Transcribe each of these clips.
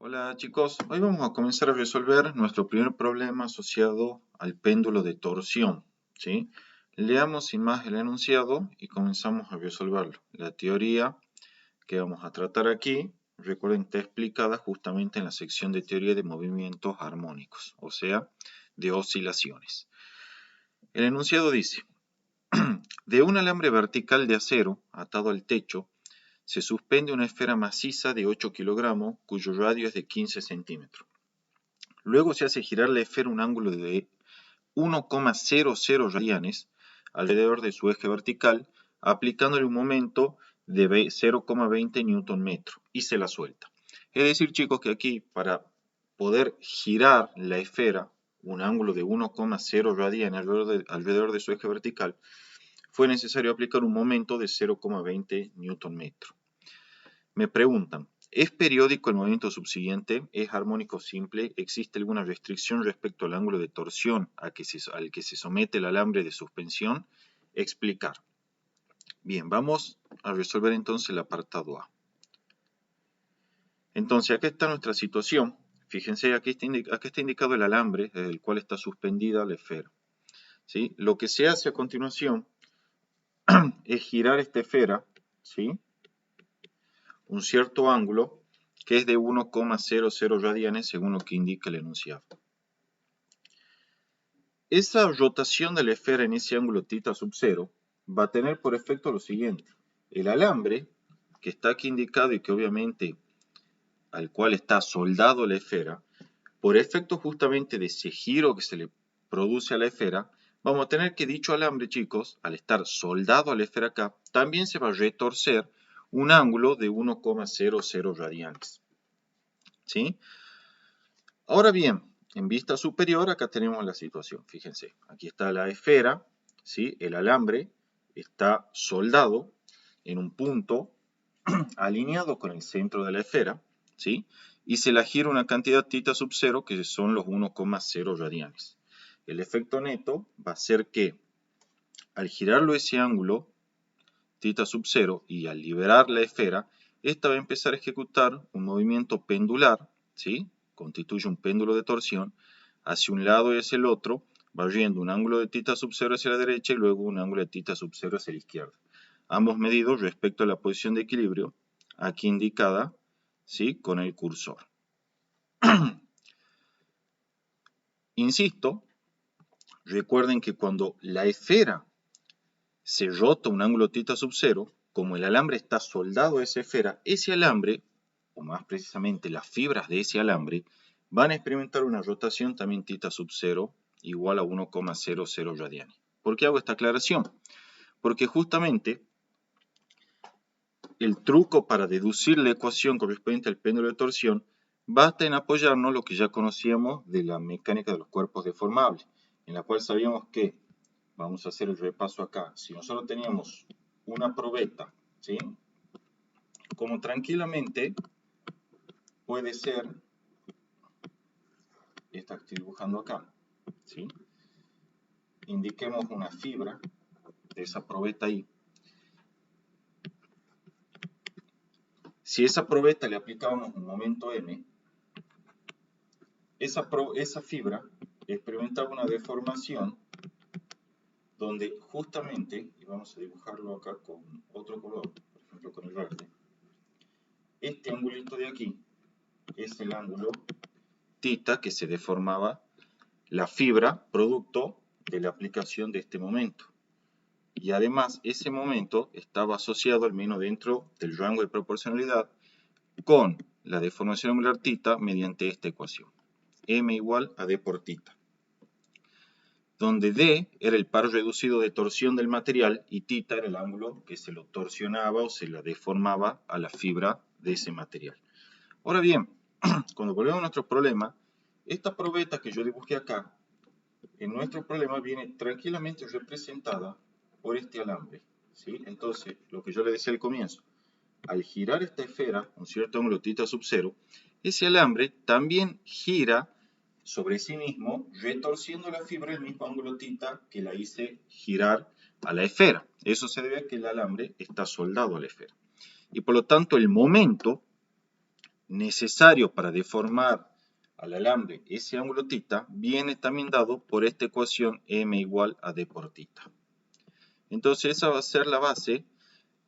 Hola chicos, hoy vamos a comenzar a resolver nuestro primer problema asociado al péndulo de torsión, ¿sí? Leamos sin más el enunciado y comenzamos a resolverlo. La teoría que vamos a tratar aquí, recuerden que está explicada justamente en la sección de teoría de movimientos armónicos, o sea, de oscilaciones. El enunciado dice, de un alambre vertical de acero atado al techo, se suspende una esfera maciza de 8 kilogramos cuyo radio es de 15 centímetros. Luego se hace girar la esfera un ángulo de 1,00 radianes alrededor de su eje vertical, aplicándole un momento de 0,20 Nm y se la suelta. Es decir, chicos, que aquí para poder girar la esfera un ángulo de 1,0 radianes alrededor de su eje vertical, fue necesario aplicar un momento de 0,20 Nm. Me preguntan, ¿es periódico el movimiento subsiguiente? ¿Es armónico simple? ¿Existe alguna restricción respecto al ángulo de torsión al que se somete el alambre de suspensión? Explicar. Bien, vamos a resolver entonces el apartado A. Entonces, acá está nuestra situación. Fíjense, aquí está indicado el alambre desde el cual está suspendida la esfera, ¿sí? Lo que se hace a continuación es girar esta esfera, ¿sí? Un cierto ángulo que es de 1,00 radianes según lo que indica el enunciado. Esa rotación de la esfera en ese ángulo θ sub 0 va a tener por efecto lo siguiente. El alambre, que está aquí indicado y que obviamente al cual está soldado la esfera, por efecto justamente de ese giro que se le produce a la esfera, vamos a tener que dicho alambre, chicos, al estar soldado a la esfera acá, también se va a retorcer un ángulo de 1,00 radianes. ¿Sí? Ahora bien, en vista superior acá tenemos la situación. Fíjense, aquí está la esfera, ¿sí? El alambre está soldado en un punto alineado con el centro de la esfera, ¿sí? Y se la gira una cantidad θ sub 0 que son los 1,0 radianes. El efecto neto va a ser que al girarlo ese ángulo θ sub 0 y al liberar la esfera, esta va a empezar a ejecutar un movimiento pendular, ¿sí? Constituye un péndulo de torsión hacia un lado y hacia el otro, barriendo un ángulo de θ sub 0 hacia la derecha y luego un ángulo de θ sub 0 hacia la izquierda. Ambos medidos respecto a la posición de equilibrio, aquí indicada, ¿sí? Con el cursor. Insisto, recuerden que cuando la esfera se rota un ángulo θ sub 0, como el alambre está soldado a esa esfera, ese alambre, o más precisamente las fibras de ese alambre, van a experimentar una rotación también θ sub 0 igual a 1,00 radianes. ¿Por qué hago esta aclaración? Porque justamente el truco para deducir la ecuación correspondiente al péndulo de torsión basta en apoyarnos lo que ya conocíamos de la mecánica de los cuerpos deformables, en la cual sabíamos que, vamos a hacer el repaso acá, si nosotros teníamos una probeta, ¿sí? Como tranquilamente puede ser esta que estoy dibujando acá, ¿sí? Indiquemos una fibra de esa probeta ahí. Si esa probeta le aplicábamos un momento m, esa fibra experimentaba una deformación donde justamente, y vamos a dibujarlo acá con otro color, por ejemplo con el verde, este angulito de aquí es el ángulo θ que se deformaba la fibra producto de la aplicación de este momento. Y además ese momento estaba asociado, al menos dentro del rango de proporcionalidad, con la deformación angular θ mediante esta ecuación. M igual a D por θ. Donde D era el par reducido de torsión del material y θ era el ángulo que se lo torsionaba o se la deformaba a la fibra de ese material. Ahora bien, cuando volvemos a nuestro problema, esta probeta que yo dibujé acá, en nuestro problema viene tranquilamente representada por este alambre, ¿sí? Entonces, lo que yo le decía al comienzo, al girar esta esfera, un cierto ángulo θ sub 0, ese alambre también gira sobre sí mismo, retorciendo la fibra el mismo ángulo θ que la hice girar a la esfera. Eso se debe a que el alambre está soldado a la esfera. Y por lo tanto, el momento necesario para deformar al alambre ese ángulo θ viene también dado por esta ecuación m igual a d por θ. Entonces esa va a ser la base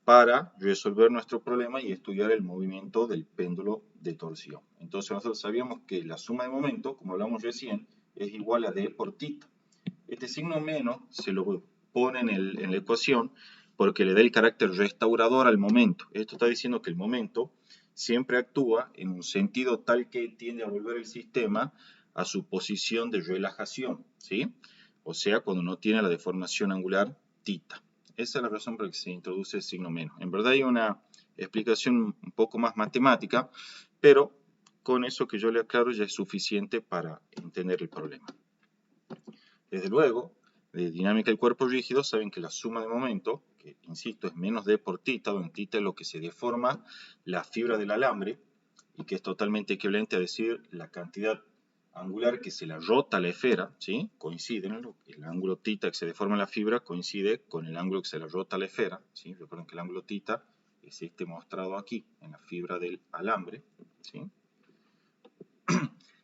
para resolver nuestro problema y estudiar el movimiento del péndulo de torsión. Entonces nosotros sabíamos que la suma de momento, como hablamos recién, es igual a d por θ. Este signo menos se lo pone en la ecuación porque le da el carácter restaurador al momento. Esto está diciendo que el momento siempre actúa en un sentido tal que tiende a volver el sistema a su posición de relajación, ¿sí? O sea, cuando no tiene la deformación angular θ. Esa es la razón por la que se introduce el signo menos. En verdad hay una explicación un poco más matemática, pero con eso que yo le aclaro ya es suficiente para entender el problema. Desde luego, de dinámica del cuerpo rígido saben que la suma de momento, que insisto es menos d por θ, donde θ es lo que se deforma la fibra del alambre, y que es totalmente equivalente a decir la cantidad angular que se la rota la esfera, ¿sí? Coinciden, el ángulo θ que se deforma la fibra coincide con el ángulo que se la rota la esfera, ¿sí? Recuerden que el ángulo θ es este mostrado aquí, en la fibra del alambre, ¿sí?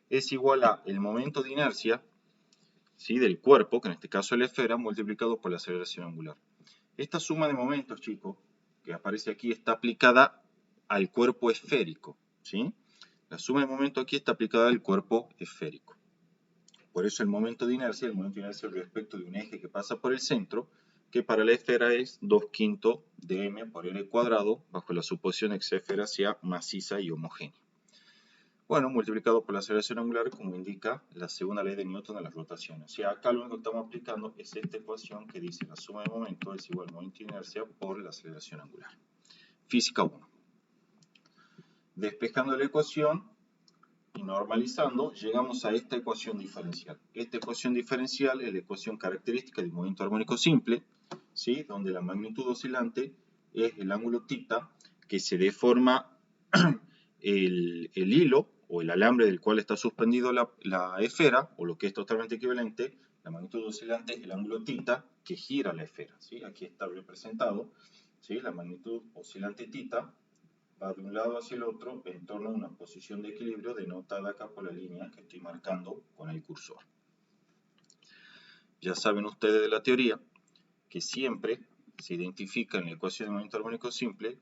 Es igual a el momento de inercia, ¿sí? Del cuerpo, que en este caso es la esfera, multiplicado por la aceleración angular. Esta suma de momentos, chicos, que aparece aquí, está aplicada al cuerpo esférico, ¿sí? La suma de momentos aquí está aplicada al cuerpo esférico. Por eso el momento de inercia respecto de un eje que pasa por el centro, que para la esfera es 2/5 de m por l cuadrado, bajo la suposición de que esa esfera sea maciza y homogénea. Bueno, multiplicado por la aceleración angular, como indica la segunda ley de Newton de las rotaciones. O sea, acá lo único que estamos aplicando es esta ecuación que dice la suma de momentos es igual al momento de inercia por la aceleración angular. Física 1. Despejando la ecuación y normalizando, llegamos a esta ecuación diferencial. Esta ecuación diferencial es la ecuación característica del movimiento armónico simple, ¿sí? Donde la magnitud oscilante es el ángulo θ que se deforma el hilo o el alambre del cual está suspendido la esfera, o lo que es totalmente equivalente, la magnitud oscilante es el ángulo θ que gira la esfera, ¿sí? Aquí está representado, ¿sí? La magnitud oscilante θ va de un lado hacia el otro en torno a una posición de equilibrio denotada acá por la línea que estoy marcando con el cursor. Ya saben ustedes de la teoría que siempre se identifica en la ecuación de movimiento armónico simple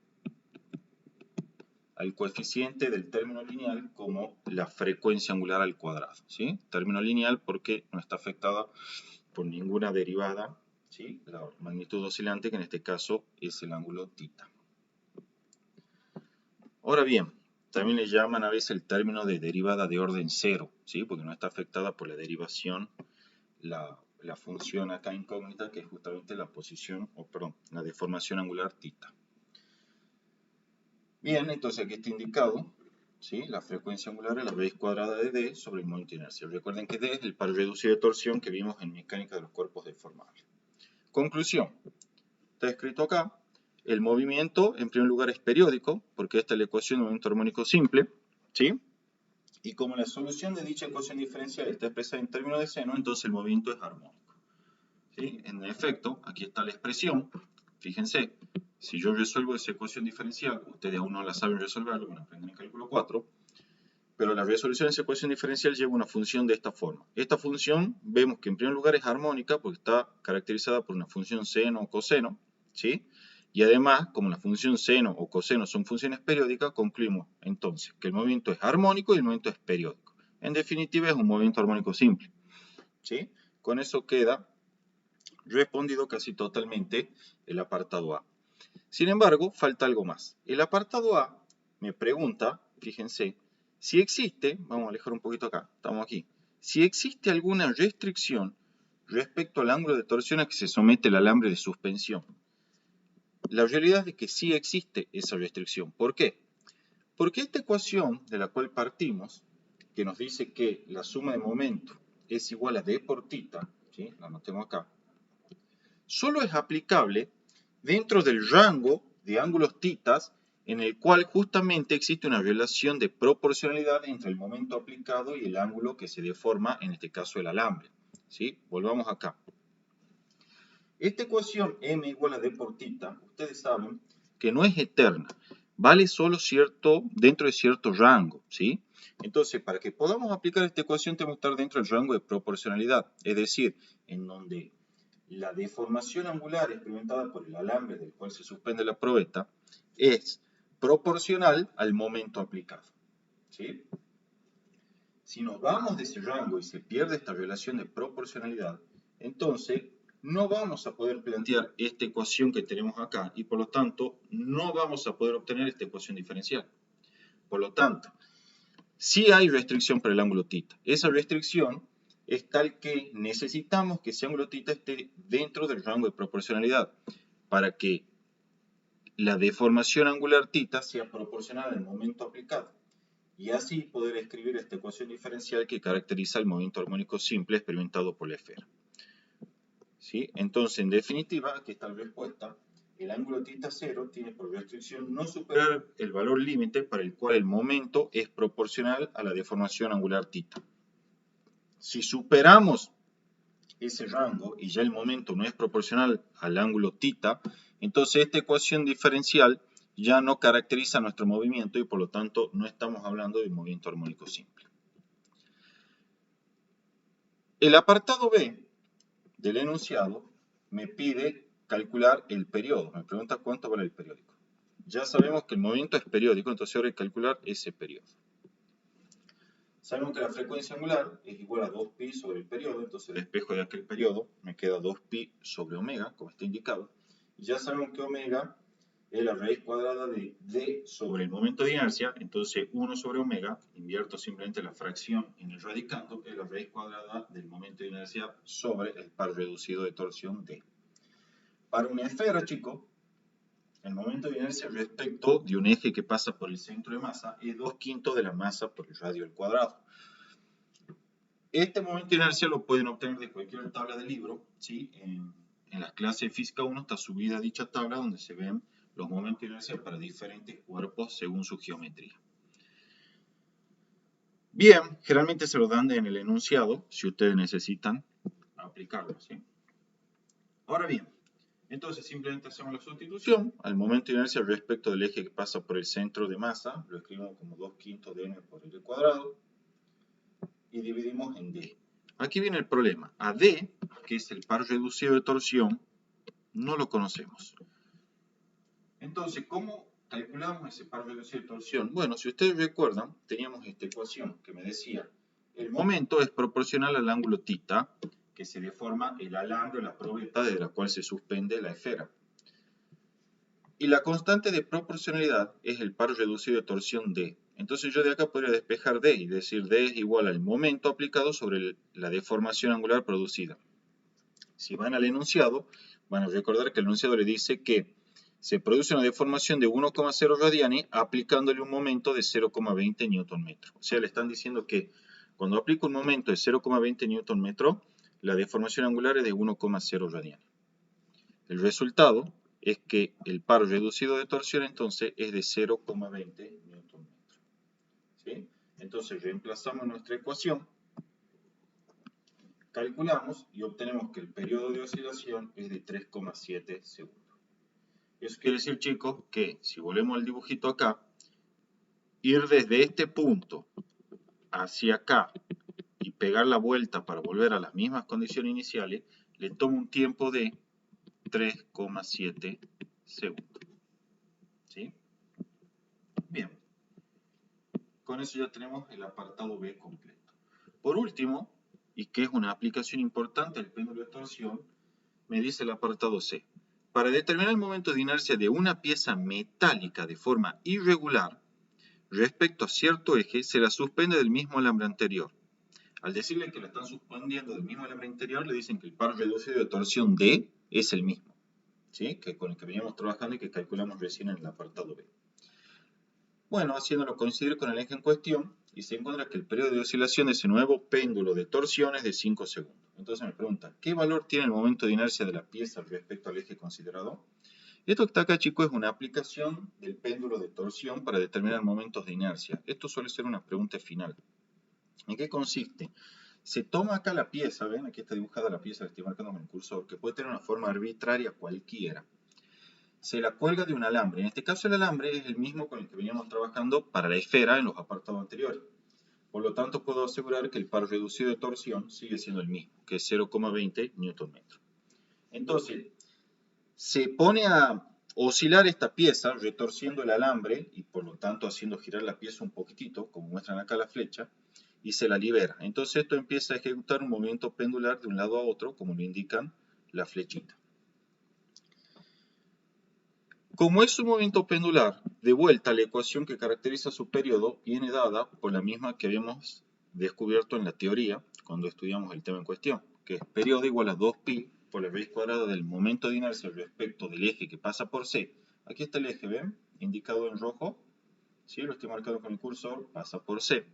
al coeficiente del término lineal como la frecuencia angular al cuadrado, ¿sí? Término lineal porque no está afectada por ninguna derivada, ¿sí? La magnitud oscilante, que en este caso es el ángulo θ. Ahora bien, también le llaman a veces el término de derivada de orden cero, ¿sí? Porque no está afectada por la derivación, la función acá incógnita, que es justamente la posición, la deformación angular θ. Bien, entonces aquí está indicado, ¿sí? La frecuencia angular es la raíz cuadrada de d sobre el momento de inercia. Recuerden que d es el par reducido de torsión que vimos en mecánica de los cuerpos deformables. Conclusión. Está escrito acá. El movimiento, en primer lugar, es periódico, porque esta es la ecuación de movimiento armónico simple, ¿sí? Y como la solución de dicha ecuación diferencial está expresada en términos de seno, entonces el movimiento es armónico, ¿sí? En efecto, aquí está la expresión. Fíjense, si yo resuelvo esa ecuación diferencial, ustedes aún no la saben resolver, lo van a aprender en cálculo 4, pero la resolución de esa ecuación diferencial lleva una función de esta forma. Esta función vemos que en primer lugar es armónica porque está caracterizada por una función seno o coseno, ¿sí? Y además, como la función seno o coseno son funciones periódicas, concluimos entonces que el movimiento es armónico y el movimiento es periódico. En definitiva, es un movimiento armónico simple, ¿sí? Con eso queda respondido casi totalmente el apartado A. Sin embargo, falta algo más. El apartado A me pregunta, fíjense, si existe, vamos a alejar un poquito acá, estamos aquí, si existe alguna restricción respecto al ángulo de torsión a que se somete el alambre de suspensión. La realidad es que sí existe esa restricción. ¿Por qué? Porque esta ecuación de la cual partimos, que nos dice que la suma de momento es igual a d por θ, ¿sí? La anotemos acá, solo es aplicable dentro del rango de ángulos θ en el cual justamente existe una relación de proporcionalidad entre el momento aplicado y el ángulo que se deforma, en este caso el alambre, ¿sí? Volvamos acá. Esta ecuación m igual a d por θ, ustedes saben que no es eterna, vale solo dentro de cierto rango, ¿sí? Entonces, para que podamos aplicar esta ecuación tenemos que estar dentro del rango de proporcionalidad, es decir, en donde la deformación angular experimentada por el alambre del cual se suspende la probeta es proporcional al momento aplicado, ¿sí? Si nos vamos de ese rango y se pierde esta relación de proporcionalidad, entonces no vamos a poder plantear esta ecuación que tenemos acá y por lo tanto no vamos a poder obtener esta ecuación diferencial. Por lo tanto, sí hay restricción para el ángulo θ. Esa restricción es tal que necesitamos que ese ángulo θ esté dentro del rango de proporcionalidad para que la deformación angular θ sea proporcional al momento aplicado y así poder escribir esta ecuación diferencial que caracteriza el movimiento armónico simple experimentado por la esfera. ¿Sí? Entonces, en definitiva, aquí está la respuesta. El ángulo θ0 tiene por restricción no superar el valor límite para el cual el momento es proporcional a la deformación angular θ. Si superamos ese rango y ya el momento no es proporcional al ángulo θ, entonces esta ecuación diferencial ya no caracteriza nuestro movimiento y por lo tanto no estamos hablando de movimiento armónico simple. El apartado B del enunciado me pide calcular el periodo, me pregunta cuánto vale el periódico. Ya sabemos que el movimiento es periódico, entonces ahora hay que calcular ese periodo. Sabemos que la frecuencia angular es igual a 2pi sobre el periodo, entonces el espejo de aquel periodo me queda 2pi sobre omega, como está indicado. Y ya sabemos que omega es la raíz cuadrada de d sobre el momento de inercia, entonces 1 sobre omega, invierto simplemente la fracción en el radicando, que es la raíz cuadrada del momento de inercia sobre el par reducido de torsión d. Para una esfera, chicos, el momento de inercia respecto de un eje que pasa por el centro de masa es 2/5 de la masa por el radio al cuadrado. Este momento de inercia lo pueden obtener de cualquier tabla de libro, ¿sí? En las clases de Física 1 está subida dicha tabla donde se ven los momentos de inercia para diferentes cuerpos según su geometría. Bien, generalmente se lo dan en el enunciado si ustedes necesitan aplicarlo, ¿sí? Ahora bien, entonces simplemente hacemos la sustitución al momento de inercia respecto del eje que pasa por el centro de masa, lo escribimos como 2/5 de m por l cuadrado y dividimos en d. Aquí viene el problema. A d, que es el par reducido de torsión, no lo conocemos. Entonces, ¿cómo calculamos ese par reducido de torsión? Bueno, si ustedes recuerdan, teníamos esta ecuación que me decía el momento es proporcional al ángulo θ, que se deforma el alambre o la probeta de la cual se suspende la esfera. Y la constante de proporcionalidad es el par reducido de torsión d. Entonces yo de acá podría despejar d y decir d es igual al momento aplicado sobre la deformación angular producida. Si van al enunciado, van a recordar que el enunciado le dice que se produce una deformación de 1,0 radiani aplicándole un momento de 0,20 Nm. O sea, le están diciendo que cuando aplico un momento de 0,20 Nm, la deformación angular es de 1,0 radiani. El resultado es que el par reducido de torsión entonces es de 0,20 Nm. ¿Sí? Entonces reemplazamos nuestra ecuación, calculamos y obtenemos que el periodo de oscilación es de 3,7 segundos. Eso quiere decir, chicos, que si volvemos al dibujito acá, ir desde este punto hacia acá y pegar la vuelta para volver a las mismas condiciones iniciales, le toma un tiempo de 3,7 segundos. ¿Sí? Bien. Con eso ya tenemos el apartado B completo. Por último, y que es una aplicación importante del péndulo de torsión, me dice el apartado C. Para determinar el momento de inercia de una pieza metálica de forma irregular, respecto a cierto eje, se la suspende del mismo alambre anterior. Al decirle que la están suspendiendo del mismo alambre anterior, le dicen que el par reducido de torsión D es el mismo, ¿sí? Que con el que veníamos trabajando y que calculamos recién en el apartado B. Bueno, haciéndolo coincidir con el eje en cuestión, y se encuentra que el periodo de oscilación de ese nuevo péndulo de torsión es de 5 segundos. Entonces me pregunta, ¿qué valor tiene el momento de inercia de la pieza respecto al eje considerado? Esto que está acá, chicos, es una aplicación del péndulo de torsión para determinar momentos de inercia. Esto suele ser una pregunta final. ¿En qué consiste? Se toma acá la pieza, ¿ven? Aquí está dibujada la pieza que estoy marcando con el cursor, que puede tener una forma arbitraria cualquiera. se la cuelga de un alambre. En este caso el alambre es el mismo con el que veníamos trabajando para la esfera en los apartados anteriores. Por lo tanto, puedo asegurar que el par reducido de torsión sigue siendo el mismo, que es 0,20 Nm. Entonces, se pone a oscilar esta pieza, retorciendo el alambre y por lo tanto haciendo girar la pieza un poquitito, como muestran acá la flecha, y se la libera. Entonces esto empieza a ejecutar un movimiento pendular de un lado a otro, como lo indican la flechita. Como es un movimiento pendular, de vuelta la ecuación que caracteriza su periodo viene dada por la misma que habíamos descubierto en la teoría cuando estudiamos el tema en cuestión, que es periodo igual a 2pi por la raíz cuadrada del momento de inercia respecto del eje que pasa por C. Aquí está el eje, ¿ven? Indicado en rojo, ¿sí? Lo estoy marcando con el cursor, pasa por C,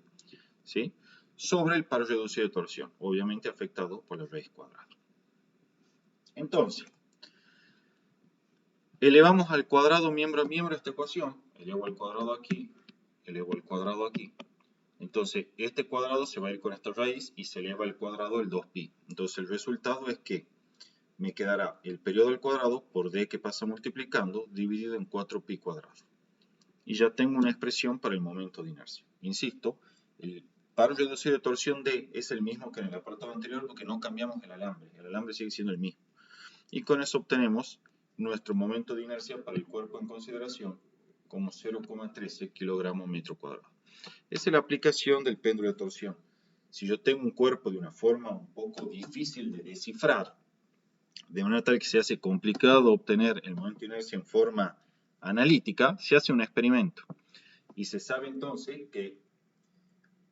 ¿sí? Sobre el par reducido de torsión, obviamente afectado por la raíz cuadrada. Entonces, elevamos al cuadrado miembro a miembro esta ecuación. Elevo al cuadrado aquí, elevo al cuadrado aquí. Entonces, este cuadrado se va a ir con esta raíz y se eleva al cuadrado el 2pi. Entonces, el resultado es que me quedará el periodo al cuadrado por d que pasa multiplicando dividido en 4pi cuadrado. Y ya tengo una expresión para el momento de inercia. Insisto, el par reducido de torsión d es el mismo que en el apartado anterior porque no cambiamos el alambre. El alambre sigue siendo el mismo. Y con eso obtenemos nuestro momento de inercia para el cuerpo en consideración como 0,13 kilogramos metro cuadrado. Esa es la aplicación del péndulo de torsión. Si yo tengo un cuerpo de una forma un poco difícil de descifrar, de manera tal que se hace complicado obtener el momento de inercia en forma analítica, se hace un experimento. Y se sabe entonces que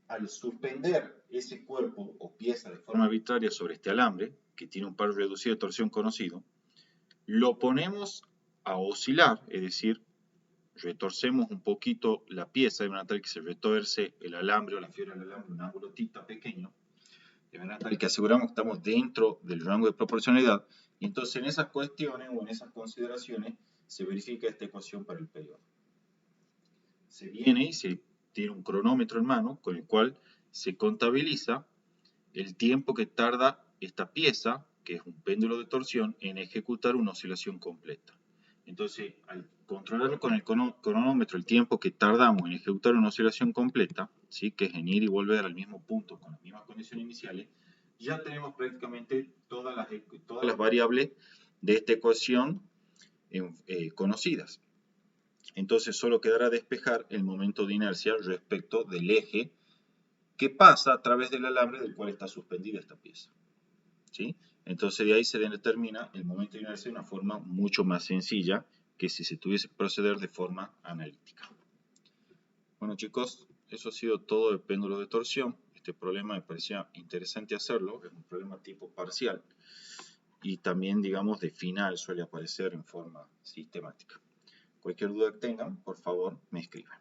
al suspender ese cuerpo o pieza de forma arbitraria sobre este alambre, que tiene un par reducido de torsión conocido, lo ponemos a oscilar, es decir, retorcemos un poquito la pieza de manera tal que se retorce el alambre o la fibra del alambre, un ángulo tita pequeño, de manera tal que aseguramos que estamos dentro del rango de proporcionalidad, y entonces en esas cuestiones o en esas consideraciones se verifica esta ecuación para el periodo. Se viene y se tiene un cronómetro en mano con el cual se contabiliza el tiempo que tarda esta pieza, que es un péndulo de torsión, en ejecutar una oscilación completa. Entonces, al controlarlo con el cronómetro, el tiempo que tardamos en ejecutar una oscilación completa, ¿sí? Que es en ir y volver al mismo punto con las mismas condiciones iniciales, ya tenemos prácticamente todas las variables de esta ecuación conocidas. Entonces, solo quedará despejar el momento de inercia respecto del eje que pasa a través del alambre del cual está suspendida esta pieza. ¿Sí? Entonces de ahí se determina el momento de inercia de una forma mucho más sencilla que si se tuviese que proceder de forma analítica. Bueno chicos, eso ha sido todo el péndulo de torsión. Este problema me parecía interesante hacerlo, es un problema tipo parcial y también digamos de final suele aparecer en forma sistemática. Cualquier duda que tengan, por favor me escriban.